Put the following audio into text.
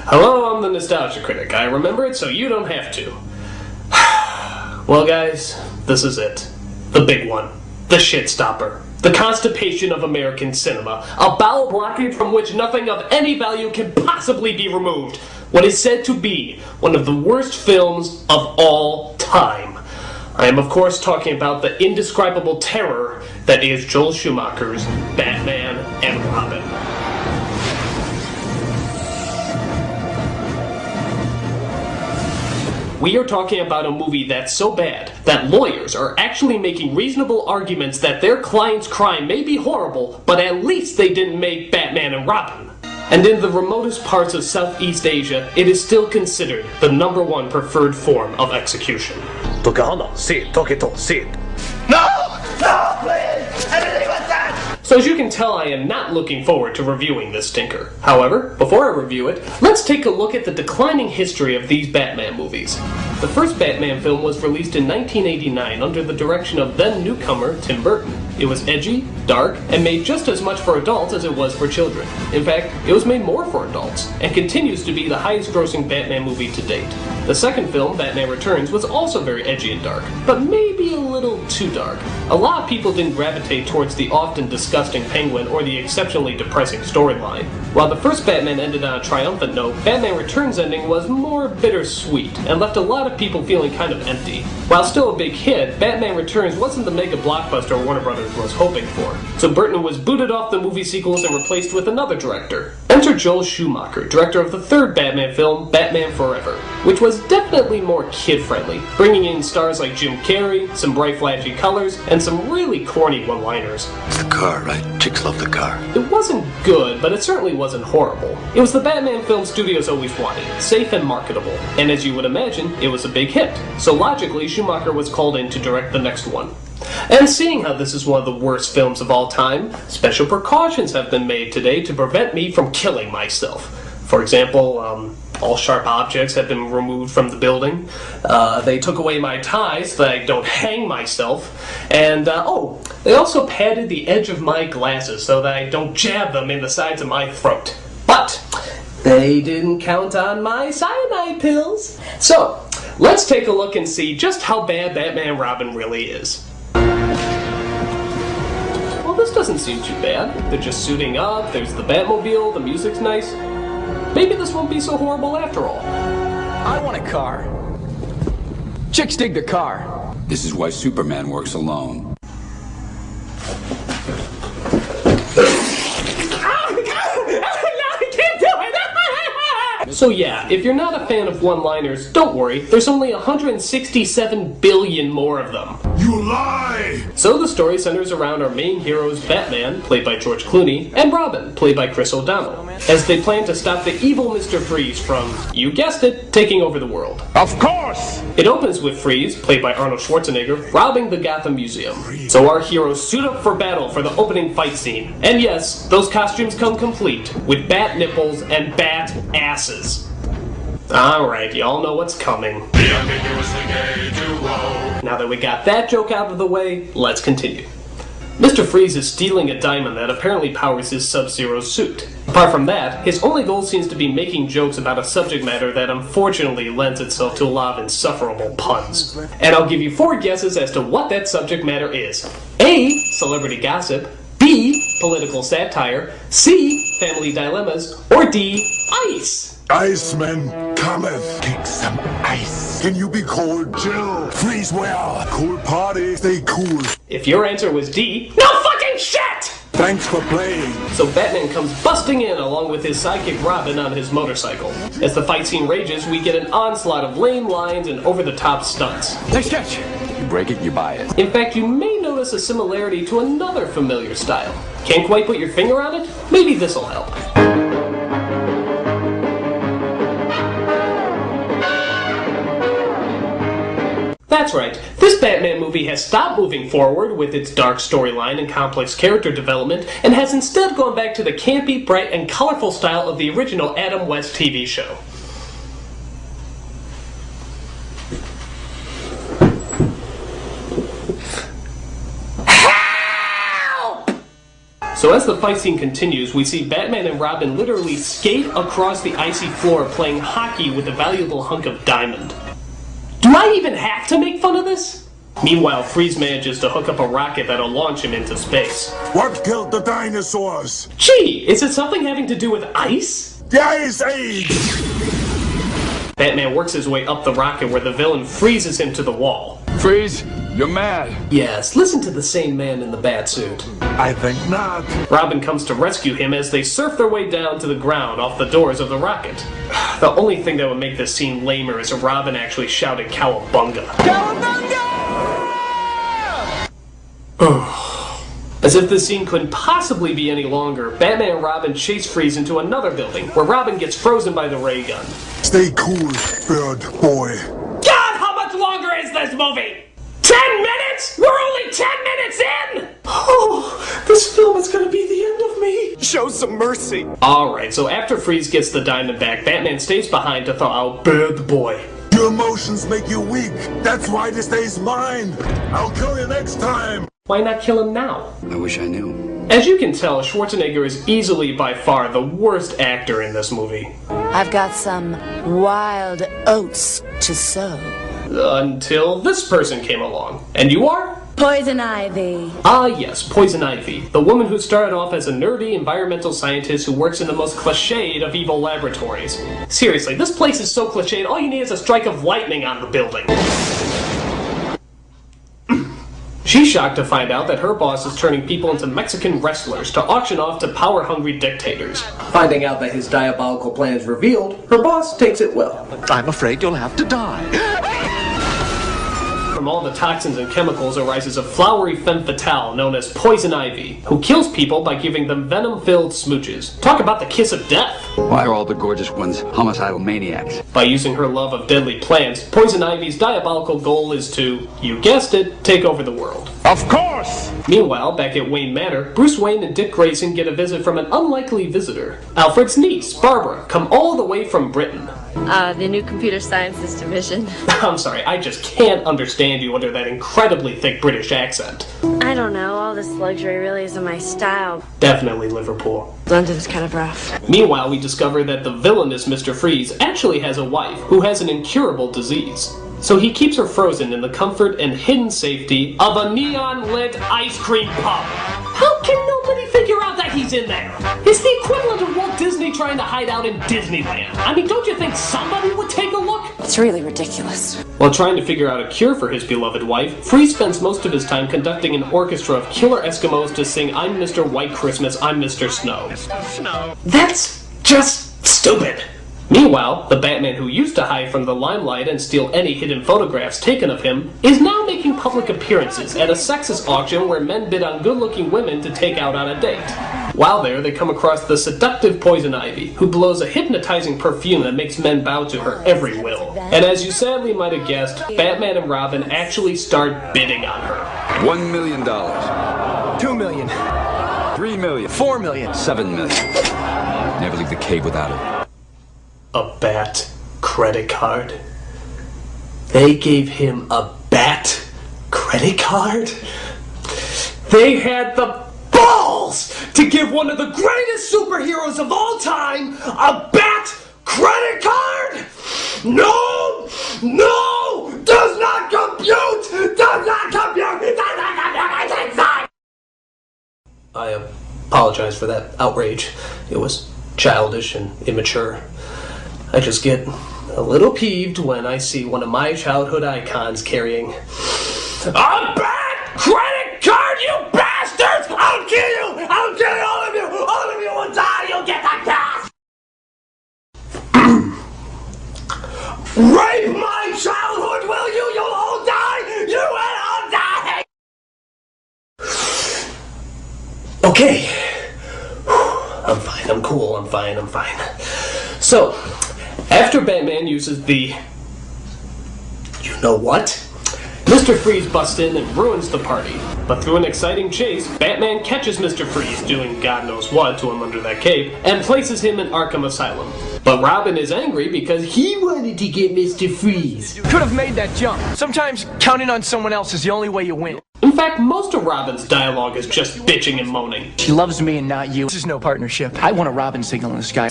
Hello, I'm the Nostalgia Critic. I remember it so you don't have to. Well, guys, this is it. The big one. The shit-stopper. The constipation of American cinema. A bowel blockage from which nothing of any value can possibly be removed. What is said to be one of the worst films of all time. I am, of course, talking about the indescribable terror that is Joel Schumacher's Batman and Robin. We are talking about a movie that's so bad that lawyers are actually making reasonable arguments that their client's crime may be horrible, but at least they didn't make Batman and Robin. And in the remotest parts of Southeast Asia, it is still considered the #1 preferred form of execution. No! No, please! Anything but that! So as you can tell, I am not looking forward to reviewing this stinker. However, before I review it, let's take a look at the declining history of these Batman movies. The first Batman film was released in 1989 under the direction of then-newcomer Tim Burton. It was edgy, dark, and made just as much for adults as it was for children. In fact, it was made more for adults, and continues to be the highest-grossing Batman movie to date. The second film, Batman Returns, was also very edgy and dark, but maybe a little too dark. A lot of people didn't gravitate towards the often disgusting Penguin or the exceptionally depressing storyline. While the first Batman ended on a triumphant note, Batman Returns' ending was more bittersweet, and left a lot of people feeling kind of empty. While still a big hit, Batman Returns wasn't the mega blockbuster Warner Brothers was hoping for, so Burton was booted off the movie sequels and replaced with another director. Enter Joel Schumacher, director of the third Batman film, Batman Forever, which was definitely more kid-friendly, bringing in stars like Jim Carrey, some bright flashy colors, and some really corny one-liners. It's the car, right? Chicks love the car. It wasn't good, but it certainly wasn't horrible. It was the Batman film studios always wanted, safe and marketable, and as you would imagine, it was a big hit. So logically, Schumacher was called in to direct the next one. And seeing how this is one of the worst films of all time, special precautions have been made today to prevent me from killing myself. For example, all sharp objects have been removed from the building. They took away my tie so that I don't hang myself. And, they also padded the edge of my glasses so that I don't jab them in the sides of my throat. But they didn't count on my cyanide pills. So, let's take a look and see just how bad Batman and Robin really is. Well, this doesn't seem too bad. They're just suiting up, there's the Batmobile, the music's nice. Maybe this won't be so horrible after all. I want a car. Chicks dig the car. This is why Superman works alone. So yeah, if you're not a fan of one-liners, don't worry, there's only 167 billion more of them. You lie! So the story centers around our main heroes Batman, played by George Clooney, and Robin, played by Chris O'Donnell, as they plan to stop the evil Mr. Freeze from, you guessed it, taking over the world. Of course! It opens with Freeze, played by Arnold Schwarzenegger, robbing the Gotham Museum. So our heroes suit up for battle for the opening fight scene. And yes, those costumes come complete, with bat nipples and bat asses. Alright, y'all know what's coming. Now that we got that joke out of the way, let's continue. Mr. Freeze is stealing a diamond that apparently powers his Sub-Zero suit. Apart from that, his only goal seems to be making jokes about a subject matter that unfortunately lends itself to a lot of insufferable puns. And I'll give you 4 guesses as to what that subject matter is. A. Celebrity gossip. B. Political satire. C. Family dilemmas. Or D. Ice. Iceman cometh. Take some ice. Can you be cold? Chill. Freeze well. Cool party. Stay cool. If your answer was D, no fucking shit! Thanks for playing. So Batman comes busting in along with his sidekick Robin on his motorcycle. As the fight scene rages, we get an onslaught of lame lines and over-the-top stunts. Nice catch. You break it, you buy it. In fact, you may notice a similarity to another familiar style. Can't quite put your finger on it? Maybe this'll help. That's right, this Batman movie has stopped moving forward with its dark storyline and complex character development, and has instead gone back to the campy, bright, and colorful style of the original Adam West TV show. So as the fight scene continues, we see Batman and Robin literally skate across the icy floor playing hockey with a valuable hunk of diamond. Do I even have to make fun of this? Meanwhile, Freeze manages to hook up a rocket that'll launch him into space. What killed the dinosaurs? Gee, is it something having to do with ice? The Ice Age! Batman works his way up the rocket where the villain freezes him to the wall. Freeze, you're mad. Yes, listen to the sane man in the batsuit. I think not. Robin comes to rescue him as they surf their way down to the ground off the doors of the rocket. The only thing that would make this scene lamer is if Robin actually shouted Cowabunga. Cowabunga! As if this scene couldn't possibly be any longer, Batman and Robin chase Freeze into another building, where Robin gets frozen by the ray gun. Stay cool, bird boy. God, how much longer is this movie? 10 minutes? We're only 10 minutes in! Oh, this film is gonna be the end of me. Show some mercy. Alright, so after Freeze gets the diamond back, Batman stays behind to thaw out Bird Boy. Your emotions make you weak. That's why this day's mine. I'll kill you next time. Why not kill him now? I wish I knew. As you can tell, Schwarzenegger is easily by far the worst actor in this movie. I've got some wild oats to sow. Until this person came along. And you are? Poison Ivy. Ah yes, Poison Ivy, the woman who started off as a nerdy environmental scientist who works in the most cliched of evil laboratories. Seriously, this place is so cliched, all you need is a strike of lightning on the building. She's shocked to find out that her boss is turning people into Mexican wrestlers to auction off to power-hungry dictators. Finding out that his diabolical plan is revealed, her boss takes it well. I'm afraid you'll have to die. From all the toxins and chemicals arises a flowery femme fatale known as Poison Ivy, who kills people by giving them venom-filled smooches. Talk about the kiss of death! Why are all the gorgeous ones homicidal maniacs? By using her love of deadly plants, Poison Ivy's diabolical goal is to, you guessed it, take over the world. Of course! Meanwhile, back at Wayne Manor, Bruce Wayne and Dick Grayson get a visit from an unlikely visitor. Alfred's niece, Barbara, come all the way from Britain. The new computer sciences division. I'm sorry, I just can't understand you under that incredibly thick British accent. I don't know, all this luxury really isn't my style. Definitely Liverpool. London's kind of rough. Meanwhile, we discover that the villainous Mr. Freeze actually has a wife who has an incurable disease. So he keeps her frozen in the comfort and hidden safety of a neon-lit ice cream pub. How can nobody figure out that he's in there? It's the equivalent of Walt Disney trying to hide out in Disneyland. I mean, don't you think somebody would take a look? It's really ridiculous. While trying to figure out a cure for his beloved wife, Freeze spends most of his time conducting an orchestra of killer Eskimos to sing I'm Mr. White Christmas, I'm Mr. Snow. Mr. Snow. That's just stupid. Meanwhile, the Batman who used to hide from the limelight and steal any hidden photographs taken of him is now making public appearances at a sexist auction where men bid on good-looking women to take out on a date. While there, they come across the seductive Poison Ivy, who blows a hypnotizing perfume that makes men bow to her every will. And as you sadly might have guessed, Batman and Robin actually start bidding on her. $1 million. 2 million. 3 million. 4 million. 7 million. Never leave the cave without it. A Bat credit card? They gave him a Bat credit card? They had the balls to give one of the greatest superheroes of all time a Bat credit card? No! No! Does not compute! Does not compute! Does not compute! I take that! I apologize for that outrage. It was childish and immature. I just get a little peeved when I see one of my childhood icons carrying a Bat credit card, you bastards! I'll kill you! I'll kill all of you! All of you will die! You'll get the cash! Rape my childhood, will you? You'll all die! You will all die! Okay. I'm fine, I'm cool, I'm fine, I'm fine. So, after Batman uses the... you know what? Mr. Freeze busts in and ruins the party. But through an exciting chase, Batman catches Mr. Freeze, doing God knows what to him under that cape, and places him in Arkham Asylum. But Robin is angry because he wanted to get Mr. Freeze. Could have made that jump. Sometimes counting on someone else is the only way you win. In fact, fact, most of Robin's dialogue is just bitching and moaning. She loves me and not you. This is no partnership. I want a Robin signal in the sky.